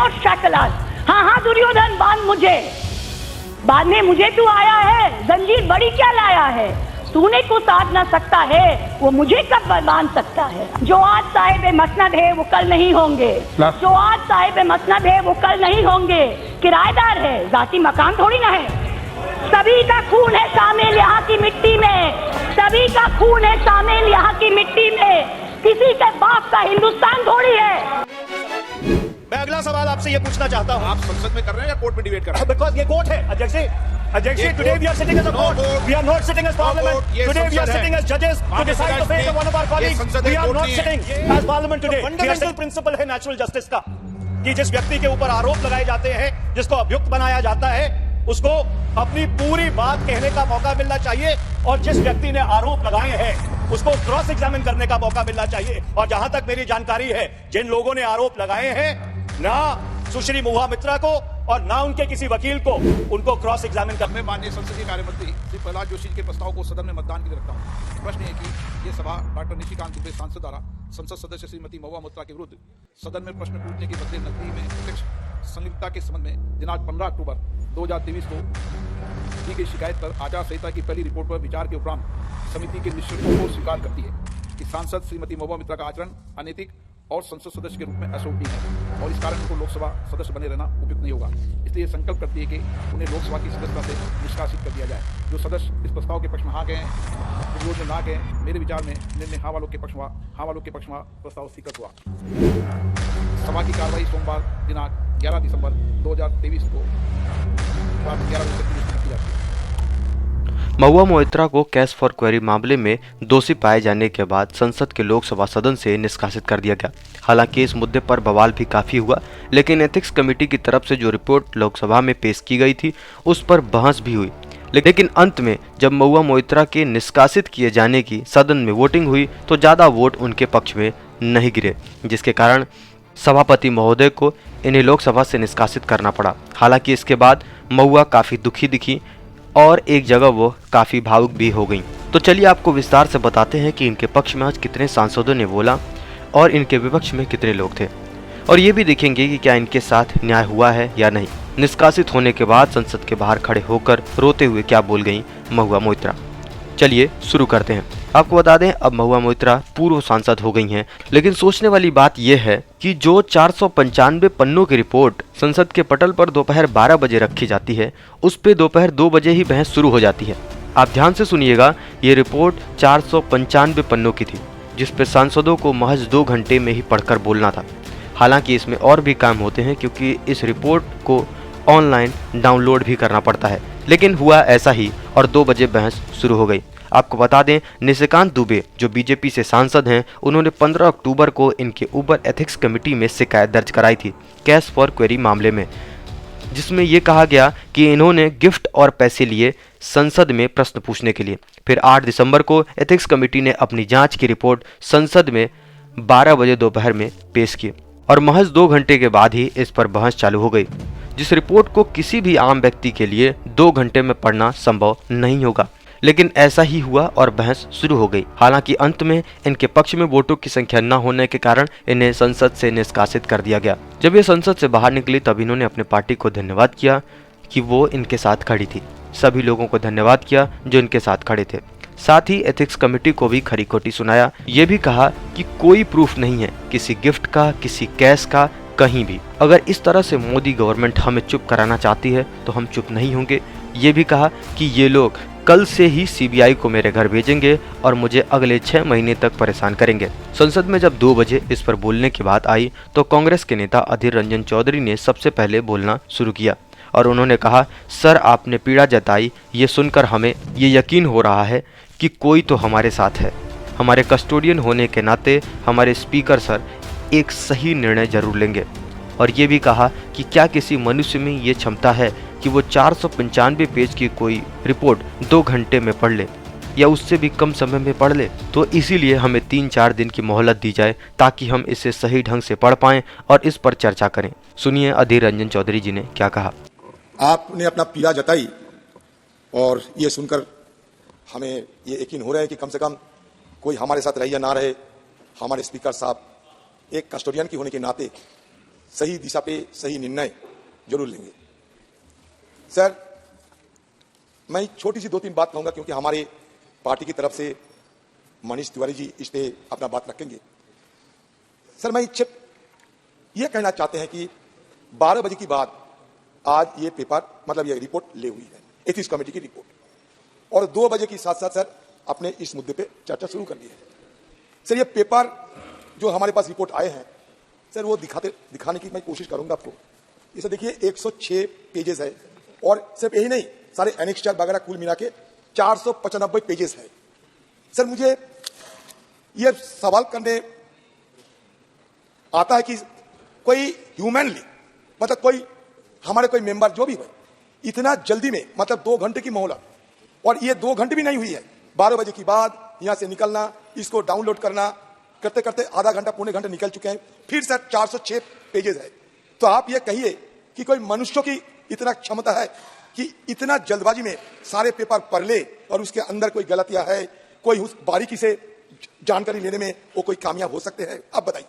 Not shackle अस। हाँ दुर्योधन, बांधने मुझे तू आया है, जंजीर बड़ी क्या लाया है, तूने को साध ना सकता है, वो मुझे कब बांध सकता है। जो आज साहिब मसनद है वो कल नहीं होंगे, जो आज साहिब मसनद है वो कल नहीं होंगे। किराएदार है, जाती मकान थोड़ी ना है। सभी का खून है शामिल यहाँ की मिट्टी में, सभी का खून है शामिल यहाँ की मिट्टी में, किसी के बाप का हिंदुस्तान थोड़ी है। मैं अगला सवाल आपसे ये पूछना चाहता हूँ, आप संसद में कर रहे हैं या कोर्ट में डिबेट कर रहे हैं? बिकॉज ये कोर्ट है अध्यक्ष जी, today we are sitting as a court. We are not sitting as parliament. Today we are sitting as judges to decide the fate of one of our colleagues. We are not sitting as parliament today. We are sitting principle है natural justice का, कि जिस व्यक्ति के ऊपर आरोप लगाए जाते हैं, जिसको अभियुक्त बनाया जाता है, उसको अपनी पूरी बात कहने का मौका मिलना चाहिए, और जिस व्यक्ति ने आरोप लगाए हैं उसको क्रॉस एग्जामिन करने का मौका मिलना चाहिए। और जहां तक मेरी जानकारी है, जिन लोगों ने आरोप लगाए हैं, ना सुश्री महुआ मित्रा को और ना उनके किसी वकील को, उनको क्रॉस एग्जामिन करने। मैं माननीय संसदीय कार्य मंत्री श्री प्रहलाद जोशी के प्रस्ताव को सदन में मतदान के लिए रखता हूँ। प्रश्न है कि ये सभा डॉक्टर निशिकांत दुबे सांसद द्वारा संसद सदस्य श्रीमती महुआ मित्रा के विरुद्ध सदन में प्रश्न पूछने के बदले नकदी में प्रत्यक्ष संलिप्तता के संबंध में दिनांक 15 अक्टूबर 2023 को दी गई शिकायत पर आचार संहिता की पहली रिपोर्ट पर विचार के उपरांत समिति के निष्कर्षों को स्वीकार करती है कि सांसद श्रीमती महुआ मित्रा का आचरण अनैतिक और संसद सदस्य के रूप में अशोभनीय है, और इस कारण उनको लोकसभा सदस्य बने रहना उपयुक्त नहीं होगा। इसलिए संकल्प करती है कि उन्हें लोकसभा की सदस्यता से निष्कासित कर दिया जाए। जो सदस्य इस प्रस्ताव के पक्ष में हाँ गए, विरोध में ना गए, मेरे विचार में निर्णय हाँ वालों के पक्ष में प्रस्ताव स्वीकृत हुआ। सभा की कार्रवाई सोमवार दिनांक 11 दिसंबर 2023 को रात 11 बजे तक की जाती है। महुआ मोइत्रा को केस फॉर क्वेरी मामले में दोषी पाए जाने के बाद संसद के लोकसभा सदन से निष्कासित कर दिया गया। हालांकि इस मुद्दे पर बवाल भी काफी हुआ, लेकिन एथिक्स कमेटी की तरफ से जो रिपोर्ट लोकसभा में पेश की गई थी उस पर बहस भी हुई। लेकिन अंत में जब महुआ मोइत्रा के निष्कासित किए जाने की सदन में वोटिंग हुई तो ज्यादा वोट उनके पक्ष में नहीं गिरे, जिसके कारण सभापति महोदय को इन्हें लोकसभा से निष्कासित करना पड़ा। हालांकि इसके बाद महुआ काफी दुखी दिखी और एक जगह वो काफी भावुक भी हो गईं। तो चलिए आपको विस्तार से बताते हैं कि इनके पक्ष में आज कितने सांसदों ने बोला और इनके विपक्ष में कितने लोग थे, और ये भी देखेंगे कि क्या इनके साथ न्याय हुआ है या नहीं। निष्कासित होने के बाद संसद के बाहर खड़े होकर रोते हुए क्या बोल गई महुआ मोइत्रा, चलिए शुरू करते हैं। आपको बता दें अब महुआ मोइत्रा पूर्व सांसद हो गई हैं, लेकिन सोचने वाली बात यह है कि जो 495 पन्नों की रिपोर्ट संसद के पटल पर दोपहर 12 बजे रखी जाती है, उस पे दोपहर 2 बजे ही बहस शुरू हो जाती है। आप ध्यान से सुनिएगा, ये रिपोर्ट 495 पन्नों की थी, जिस पे सांसदों को महज 2 घंटे में ही पढ़कर बोलना था। हालांकि इसमें और भी काम होते हैं, क्योंकि इस रिपोर्ट को ऑनलाइन डाउनलोड भी करना पड़ता है। लेकिन हुआ ऐसा ही और 2 बजे बहस शुरू हो गई। आपको बता दें, निशिकांत दुबे जो बीजेपी से सांसद हैं, उन्होंने 15 अक्टूबर को इनके ऊपर एथिक्स कमेटी में शिकायत दर्ज कराई थी केस फॉर क्वेरी मामले में, जिसमें यह कहा गया कि इन्होंने गिफ्ट और पैसे लिए संसद में प्रश्न पूछने के लिए। फिर 8 दिसंबर को एथिक्स कमेटी ने अपनी जांच की रिपोर्ट संसद में 12 बजे दोपहर में पेश की, और महज 2 घंटे के बाद ही इस पर बहस चालू हो गई, जिस रिपोर्ट को किसी भी आम व्यक्ति के लिए 2 घंटे में पढ़ना संभव नहीं होगा। लेकिन ऐसा ही हुआ और बहस शुरू हो गई। हालांकि अंत में इनके पक्ष में वोटों की संख्या न होने के कारण इन्हें संसद से निष्कासित कर दिया गया। जब ये संसद से बाहर निकली तब इन्होंने अपने पार्टी को धन्यवाद किया कि वो इनके साथ खड़ी थी। सभी लोगों को धन्यवाद किया जो इनके साथ खड़े थे। साथ ही एथिक्स कमेटी को भी खरी खोटी सुनाया। ये भी कहा कि कोई प्रूफ नहीं है किसी गिफ्ट का, किसी कैश का, कहीं भी। अगर इस तरह से मोदी गवर्नमेंट हमें चुप कराना चाहती है तो हम चुप नहीं होंगे। ये भी कहा कि ये लोग कल से ही सीबीआई को मेरे घर भेजेंगे और मुझे अगले 6 महीने तक परेशान करेंगे। संसद में जब 2 बजे इस पर बोलने की बात आई तो कांग्रेस के नेता अधीर रंजन चौधरी ने सबसे पहले बोलना शुरू किया और उन्होंने कहा, सर आपने पीड़ा जताई, ये सुनकर हमें ये यकीन हो रहा है कि कोई तो हमारे साथ है। हमारे कस्टोडियन होने के नाते हमारे स्पीकर सर एक सही निर्णय जरूर लेंगे। और ये भी कहा कि क्या किसी मनुष्य में ये क्षमता है कि वो 495 पेज की कोई रिपोर्ट 2 घंटे में पढ़ ले या उससे भी कम समय में पढ़ ले। तो इसीलिए हमें 3-4 दिन की मोहलत दी जाए ताकि हम इसे सही ढंग से पढ़ पाएं और इस पर चर्चा करें। सुनिए अधीर रंजन चौधरी जी ने क्या कहा। आपने अपना पीड़ा जताई और ये सुनकर हमें ये यकीन हो रहा है कि कम से कम कोई हमारे साथ रहे या ना रहे, हमारे स्पीकर साहब एक कस्टोडियन की होने के नाते सही दिशा पे सही निर्णय जरूर लेंगे। सर, मैं छोटी सी 2-3 बात कहूंगा क्योंकि हमारे पार्टी की तरफ से मनीष तिवारी जी इस पे अपना बात रखेंगे। सर, मैं ये कहना चाहते हैं कि 12 बजे के बाद आज ये पेपर मतलब ये रिपोर्ट ले हुई है, एथिक्स कमेटी की रिपोर्ट, और 2 बजे के साथ साथ सर अपने इस मुद्दे पे चर्चा शुरू कर दी है। सर, ये पेपर जो हमारे पास रिपोर्ट आए हैं सर, वो दिखाने की मैं कोशिश करूंगा आपको। इसे देखिए 106 पेजेस है, और सिर्फ यही नहीं, सारे एनेक्स्चर वगैरह कुल मिला के 495 पेजेस है। सर, मुझे ये सवाल करने आता है कि कोई ह्यूमनली मतलब कोई हमारे कोई मेंबर जो भी हो, इतना जल्दी में मतलब 2 घंटे की मोहलत, और ये 2 घंटे भी नहीं हुई है, 12 बजे के बाद यहां से निकलना, इसको डाउनलोड करना, करते करते आधा घंटा पौने घंटे निकल चुके हैं, फिर सर 406 पेजेस है। तो आप ये कहिए कि कोई मनुष्यों की इतना क्षमता है कि इतना जल्दबाजी में सारे पेपर पढ़ ले और उसके अंदर कोई गलतियां है, कोई उस बारीकी से जानकारी लेने में वो कोई कामयाब हो सकते हैं? आप बताइए।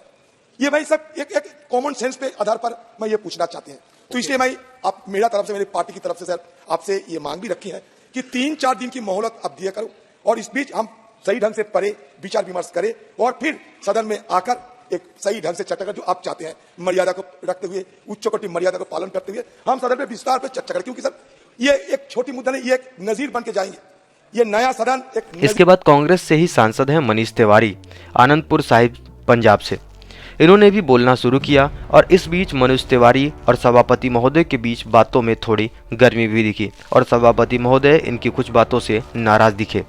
ये भाई सब एक कॉमन सेंस पे आधार पर मैं ये पूछना चाहते हैं। तो इसलिए मैं आप मेरा तरफ से, मेरी पार्टी की तरफ से सर आपसे ये मांग भी रखी है कि 3-4 दिन की मोहलत आप दिया करो, और इस बीच हम सही ढंग से पढ़े, विचार विमर्श करें, और फिर सदन में आकर एक सही ढंग से चर्चा कर, जो आप चाहते हैं, मर्यादा को रखते हुए, उच्च कोटि मर्यादा को पालन करते हुए हम सदन में विस्तार पर चर्चा करें। क्योंकि सर ये एक छोटी मुद्दा नहीं, ये एक नजीर बन के जाएंगे। ये नया सदन एक इसके बाद कांग्रेस से ही सांसद हैं मनीष तिवारी, आनंदपुर साहिब, पंजाब से। इन्होंने भी बोलना शुरू किया, और इस बीच मनीष तिवारी और सभापति महोदय के बीच बातों में थोड़ी गर्मी भी दिखी, और सभापति महोदय इनकी कुछ बातों से नाराज दिखे।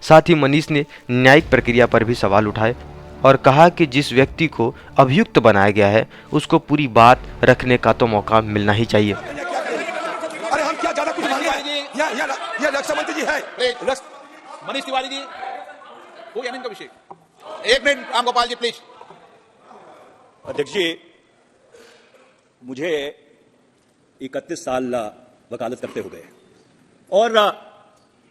साथ ही मनीष ने न्यायिक प्रक्रिया पर भी सवाल उठाए और कहा कि जिस व्यक्ति को अभियुक्त बनाया गया है उसको पूरी बात रखने का तो मौका मिलना ही चाहिए। अरे हम क्या ज्यादा कुछ मांगे हैं? ये रक्षा मंत्री जी है। मनीष तिवारी जी, हो गया ना इनका विषय? 1 मिनट राम गोपाल जी प्लीज। अध्यक्ष जी, मुझे 31 साल वकालत करते हुए, और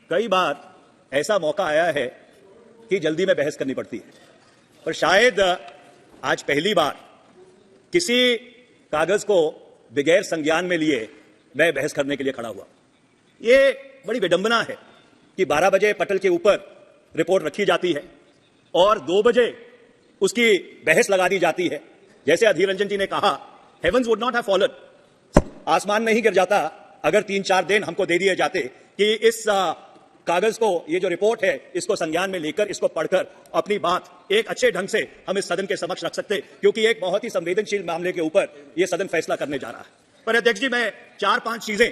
कई बार ऐसा मौका आया है कि जल्दी में बहस करनी पड़ती है, पर शायद आज पहली बार किसी कागज को बगैर संज्ञान में लिए मैं बहस करने के लिए खड़ा हुआ। ये बड़ी विडंबना है कि 12 बजे पटल के ऊपर रिपोर्ट रखी जाती है और 2 बजे उसकी बहस लगा दी जाती है। जैसे अधीर रंजन जी ने कहा, heavens would not have fallen, आसमान नहीं गिर जाता अगर 3-4 दिन हमको दे दिए जाते कि इस कागज को, ये जो रिपोर्ट है, इसको संज्ञान में लेकर, इसको पढ़कर अपनी बात एक अच्छे ढंग से हम इस सदन के समक्ष रख सकते, क्योंकि एक बहुत ही संवेदनशील मामले के ऊपर यह सदन फैसला करने जा रहा है। पर अध्यक्ष जी, मैं 4-5 चीजें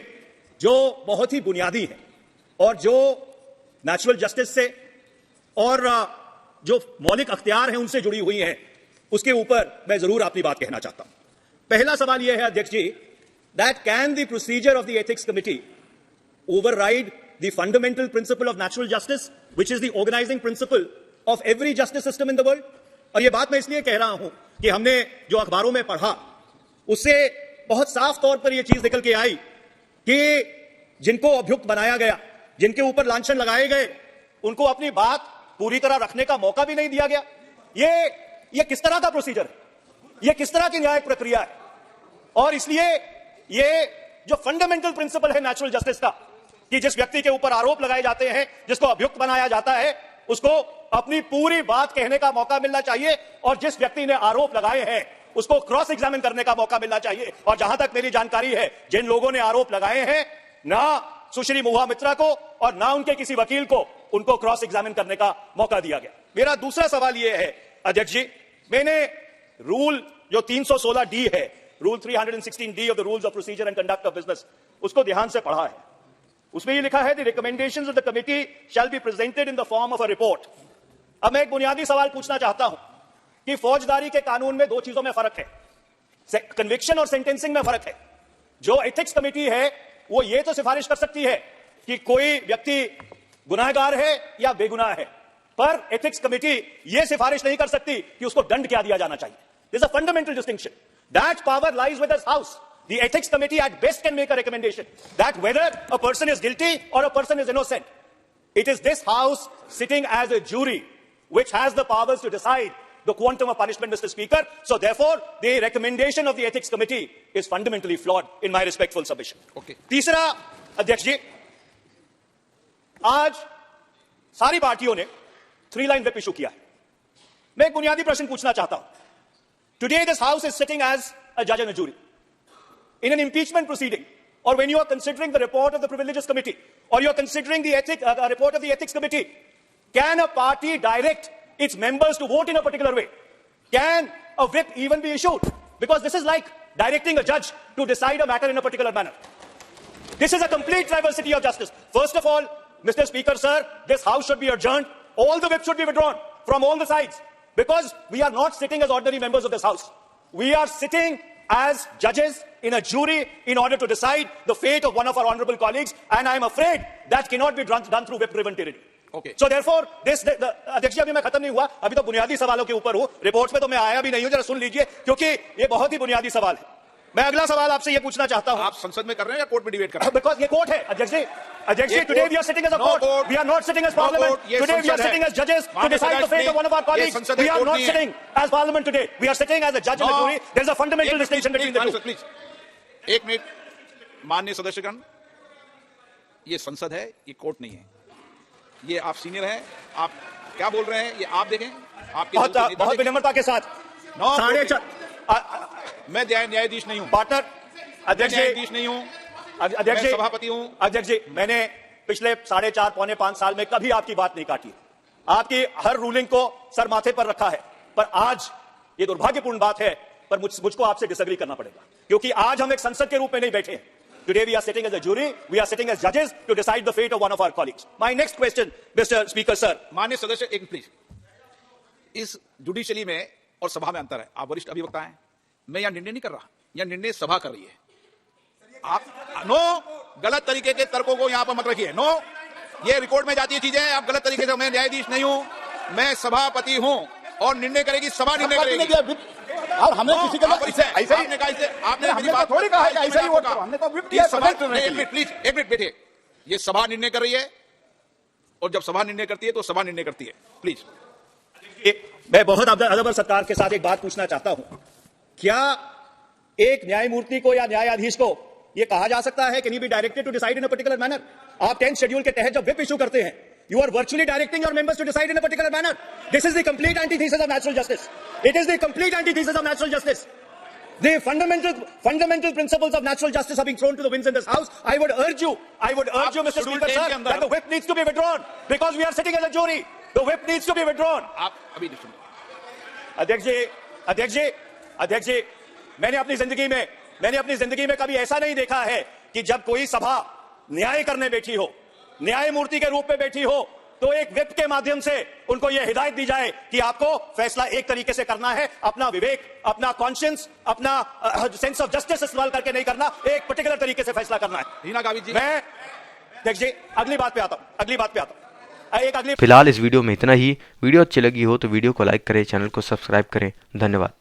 जो बहुत ही बुनियादी हैं और जो नेचुरल जस्टिस से और जो मौलिक अख्तियार हैं उनसे जुड़ी हुई हैं, उसके ऊपर मैं जरूर अपनी बात कहना चाहता हूं। पहला सवाल यह है अध्यक्ष जी, that can the procedure of the ethics committee override the fundamental principle of natural justice, which is the organizing principle of every justice system in the world? और ये बात मैं इसलिए कह रहा हूं कि हमने जो अखबारों में पढ़ा उससे बहुत साफ तौर पर यह चीज निकल के आई कि जिनको अभियुक्त बनाया गया, जिनके ऊपर लांछन लगाए गए, उनको अपनी बात पूरी तरह रखने का मौका भी नहीं दिया गया। ये किस तरह का प्रोसीजर है? ये किस तरह की न्यायिक प्रक्रिया है? और इसलिए ये जो फंडामेंटल प्रिंसिपल है नेचुरल जस्टिस का, कि जिस व्यक्ति के ऊपर आरोप लगाए जाते हैं, जिसको अभियुक्त बनाया जाता है, उसको अपनी पूरी बात कहने का मौका मिलना चाहिए, और जिस व्यक्ति ने आरोप लगाए हैं उसको क्रॉस एग्जामिन करने का मौका मिलना चाहिए। और जहां तक मेरी जानकारी है, जिन लोगों ने आरोप लगाए हैं, ना सुश्री महुआ मित्रा को और ना उनके किसी वकील को उनको क्रॉस एग्जामिन करने का मौका दिया गया। मेरा दूसरा सवाल यह है अध्यक्ष जी, मैंने रूल जो 316D है, rule 316D of the rules of procedure and conduct of business, उसको ध्यान से पढ़ा है। उसमें ये लिखा है, the recommendations of the committee shall be presented in the form of a report. अब मैं एक बुनियादी सवाल पूछना चाहता हूं कि फौजदारी के कानून में 2 चीजों में फर्क है, कन्विक्शन और सेंटेंसिंग में फर्क है। जो एथिक्स कमेटी है वो ये तो सिफारिश कर सकती है कि कोई व्यक्ति गुनाहगार है या बेगुनाह है, पर एथिक्स कमेटी ये सिफारिश नहीं कर सकती कि उसको दंड क्या दिया जाना चाहिए। This is a fundamental distinction. That power lies with this house. The ethics committee at best can make a recommendation that whether a person is guilty or a person is innocent. It is this house sitting as a jury which has the powers to decide the quantum of punishment, Mr. Speaker. So therefore, the recommendation of the Ethics Committee is fundamentally flawed in my respectful submission. Okay. तीसरा, अध्यक्ष जी, आज सारी पार्टियों ने 3-line whip issue किया है. मैं एक बुनियादी प्रश्न पूछना चाहता हूं. Today this House is sitting as a judge and a jury in an impeachment proceeding, or when you are considering the report of the Privileges Committee, or you are considering the report of the Ethics Committee, can a party direct its members to vote in a particular way? Can a whip even be issued? Because this is like directing a judge to decide a matter in a particular manner. This is a complete diversity of justice. First of all, Mr. Speaker, sir, this House should be adjourned. All the whips should be withdrawn from all the sides. Because we are not sitting as ordinary members of this House. We are sitting as judges in a jury in order to decide the fate of one of our honorable colleagues, and I am afraid that cannot be done through whip-driven tyranny. Okay. So therefore, अध्यक्ष जी, अभी मैं खत्म नहीं हुआ, अभी तो बुनियादी सवालों के ऊपर हूं, रिपोर्ट्स में तो मैं आया भी नहीं हूं, जरा सुन लीजिए, क्योंकि ये बहुत ही बुनियादी सवाल है. मैं अगला सवाल आपसे ये पूछना चाहता हूं. आप संसद में कर रहे हैं या कोर्ट में डिबेट कर रहे हैं? Because ये कोर्ट है, अध्यक्ष जी. अध्यक्ष जी, today we are sitting as a court. We are not sitting as parliament. Today we are sitting as judges to decide the fate of one of our colleagues. We are not sitting as parliament today. We are sitting as a judge and a jury. There is a fundamental distinction between the two. Please, एक minute, माननीय सदस्यगण, ये संसद है, ये court नहीं है. ये आप सीनियर हैं, आप क्या बोल रहे हैं, ये आप देखें. आपके बहुत विनम्रता के साथ. 4:30. मैं न्यायाधीश नहीं हूं. पार्टनर, अध्यक्ष जी, न्यायाधीश नहीं हूं. अध्यक्ष जी, सभापति हूं. अध्यक्ष जी, मैंने पिछले 4.5 पौने 5 साल में कभी आपकी बात नहीं काटी. आपकी हर रूलिंग को सर माथे पर रखा है, पर आज ये दुर्भाग्यपूर्ण बात है, पर मुझको आपसे डिसएग्री करना पड़ेगा, क्योंकि आज हम एक संसद के रूप में नहीं बैठे हैं. Today we are sitting as a jury, we are sitting as judges to decide the fate of one of our colleagues. My next question, Mr. Speaker, sir. माननीय सदस्य, एक प्लीज. इस जुडिशरी में और सभा में अंतर है. आप वरिष्ठ अभिवक्ता हैं, मैं यहां निर्णय नहीं कर रहा, यहां निर्णय सभा कर रही है. आप नो, गलत तरीके के तर्कों को यहां पर मत रखिए. नो, ये रिकॉर्ड में जाती है चीजें, आप गलत तरीके से. मैं न्यायाधीश नहीं हूं, मैं सभापति हूं और निर्णय करेगी सभा, निर्णय करेगी. और हमने किसी का ऐसे आपने कहा, इसे आपने मेरी बात थोड़ी कहा कि ऐसा ही वोट करो. हमने तो विप दिया सभा. प्लीज एक मिनट बैठिए. ये सभा निर्णय कर रही है, और जब सभा निर्णय करती है तो सभा निर्णय करती है. प्लीज. मैं बहुत अदब और सत्कार के साथ एक बात पूछना चाहता हूं. क्या एक न्यायमूर्ति को या न्यायाधीश को यह कहा जा सकता है कि नहीं be directed to decide in a particular manner? आप 10th शेड्यूल के तहत जब व्हिप इशू करते हैं, you are virtually directing your members to decide in a particular manner. This is the complete antithesis of natural justice. It is the complete antithesis of natural justice. The fundamental principles of natural justice are being thrown to the winds in this House. I would urge you, Mr. Speaker, sir, that the whip needs to be withdrawn, because we are sitting as a jury. The whip needs to be withdrawn. आप अभी नहीं सुनिए. अध्यक्ष जी, मैंने अपनी जिंदगी में कभी ऐसा नहीं देखा है कि जब कोई सभा न्याय करने बैठी हो, न्यायमूर्ति के रूप में बैठी हो, तो एक व्हिप के माध्यम से उनको यह हिदायत दी जाए कि आपको फैसला एक तरीके से करना है, अपना विवेक, अपना कॉन्शियंस, अपना सेंस ऑफ जस्टिस इस्तेमाल करके नहीं करना, एक पर्टिकुलर तरीके से फैसला करना है. हीना गावित जी, मैं अध्यक्ष जी अगली बात पे आता हूं. फिलहाल इस वीडियो में इतना ही. वीडियो अच्छी लगी हो तो वीडियो को लाइक करें, चैनल को सब्सक्राइब करें. धन्यवाद.